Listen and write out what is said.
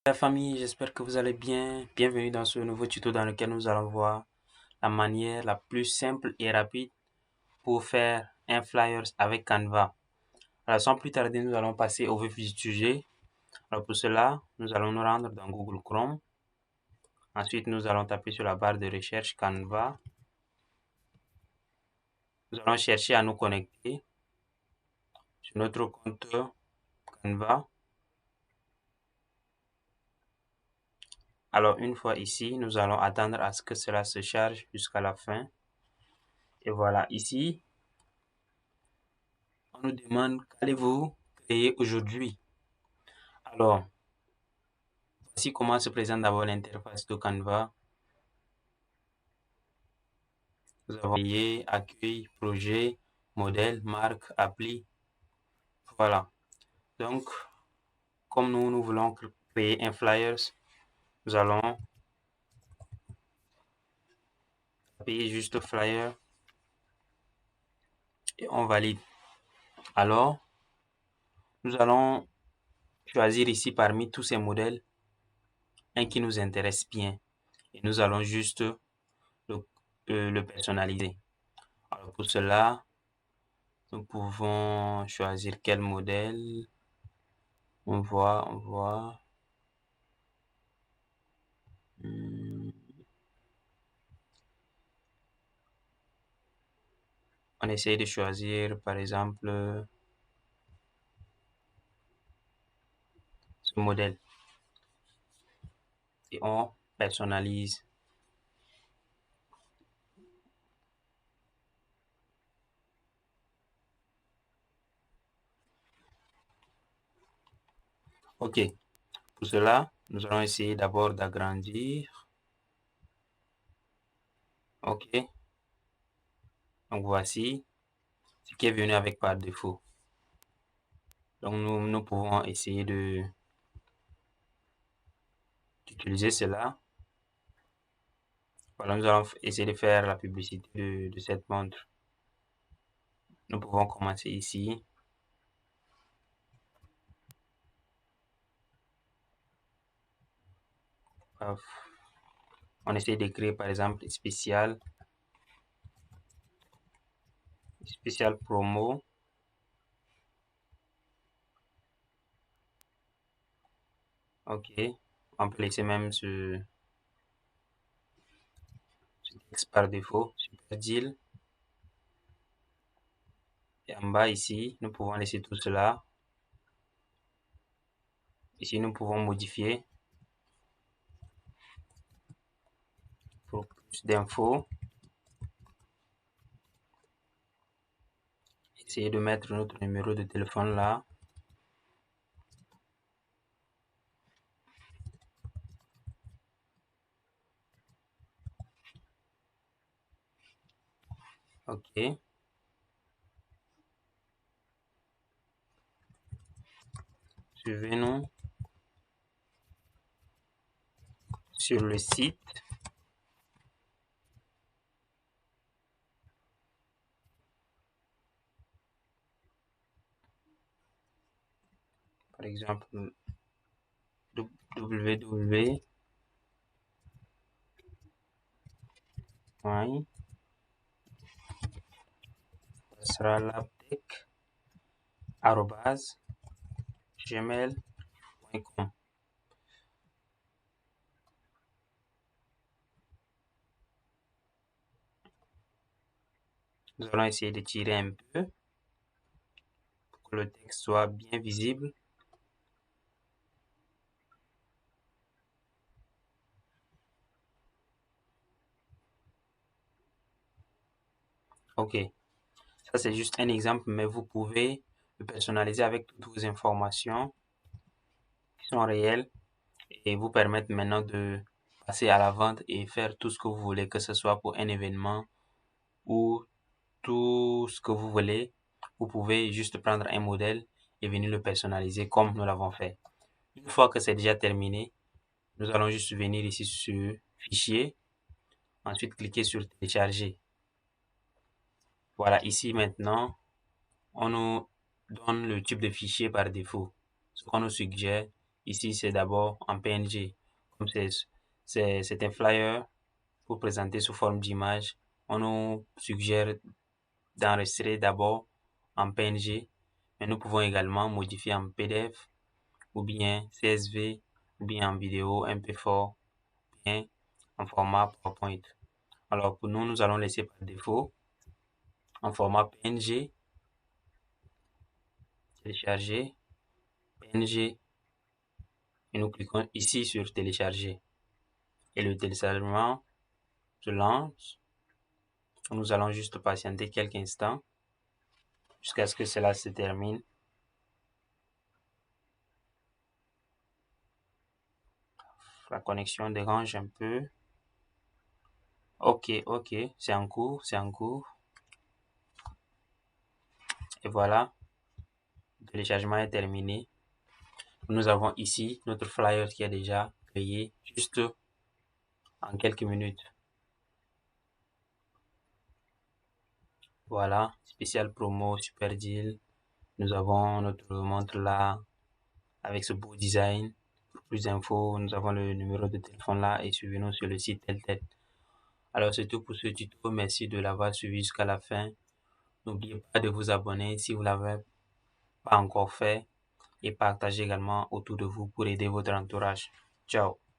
La famille, j'espère que vous allez bien. Bienvenue dans ce nouveau tuto dans lequel nous allons voir la manière la plus simple et rapide pour faire un flyer avec Canva. Alors sans plus tarder, nous allons passer au vif du sujet. Alors pour cela, nous allons nous rendre dans Google Chrome. Ensuite, nous allons taper sur la barre de recherche Canva. Nous allons chercher à nous connecter sur notre compte Canva. Alors une fois ici, nous allons attendre à ce que cela se charge jusqu'à la fin. Et voilà, ici, on nous demande qu'allez-vous créer aujourd'hui. Alors, voici comment se présente d'abord l'interface de Canva. Nous avons créé, accueil, projet, modèle, marque, appli. Voilà. Donc, comme nous voulons créer un flyer, nous allons taper juste flyer et on valide. Alors, nous allons choisir ici parmi tous ces modèles un qui nous intéresse bien et nous allons juste le personnaliser. Alors pour cela, nous pouvons choisir quel modèle. On voit. On essaye de choisir par exemple ce modèle et on personnalise. Ok, pour cela, nous allons essayer d'abord d'agrandir. Ok, donc voici ce qui est venu avec par défaut. Donc nous pouvons essayer d'utiliser cela. Voilà, nous allons essayer de faire la publicité de cette montre. Nous pouvons commencer ici. On essaie d'écrire par exemple spécial promo. Ok, on peut laisser même ce texte par défaut, super deal. Et en bas ici, nous pouvons laisser tout cela. Ici, nous pouvons modifier pour plus d'infos. Essayer de mettre notre numéro de téléphone là. Ok. Suivez-nous sur le site. Par exemple, www. gmail.com. Nous allons essayer de tirer un peu pour que le texte soit bien visible. Ok, ça c'est juste un exemple, mais vous pouvez le personnaliser avec toutes vos informations qui sont réelles et vous permettre maintenant de passer à la vente et faire tout ce que vous voulez, que ce soit pour un événement ou tout ce que vous voulez. Vous pouvez juste prendre un modèle et venir le personnaliser comme nous l'avons fait. Une fois que c'est déjà terminé, nous allons juste venir ici sur Fichier, ensuite cliquer sur Télécharger. Voilà, ici maintenant, on nous donne le type de fichier par défaut. Ce qu'on nous suggère Ici, c'est d'abord en PNG. Comme c'est un flyer pour présenter sous forme d'image, on nous suggère d'enregistrer d'abord en PNG, mais nous pouvons également modifier en PDF ou bien CSV ou bien en vidéo MP4 ou bien en format PowerPoint. Alors pour nous, nous allons laisser par défaut en format PNG, télécharger, PNG, et nous cliquons ici sur télécharger. Et le téléchargement se lance. Nous allons juste patienter quelques instants jusqu'à ce que cela se termine. La connexion dérange un peu. Ok, c'est en cours, c'est en cours. Et voilà, le téléchargement est terminé. Nous avons ici notre flyer qui est déjà créé juste en quelques minutes. Voilà, spécial promo, super deal. Nous avons notre montre là avec ce beau design. Pour plus d'infos, nous avons le numéro de téléphone là et suivez-nous sur le site tel. Alors c'est tout pour ce tuto. Merci de l'avoir suivi jusqu'à la fin. N'oubliez pas de vous abonner si vous ne l'avez pas encore fait et partagez également autour de vous pour aider votre entourage. Ciao.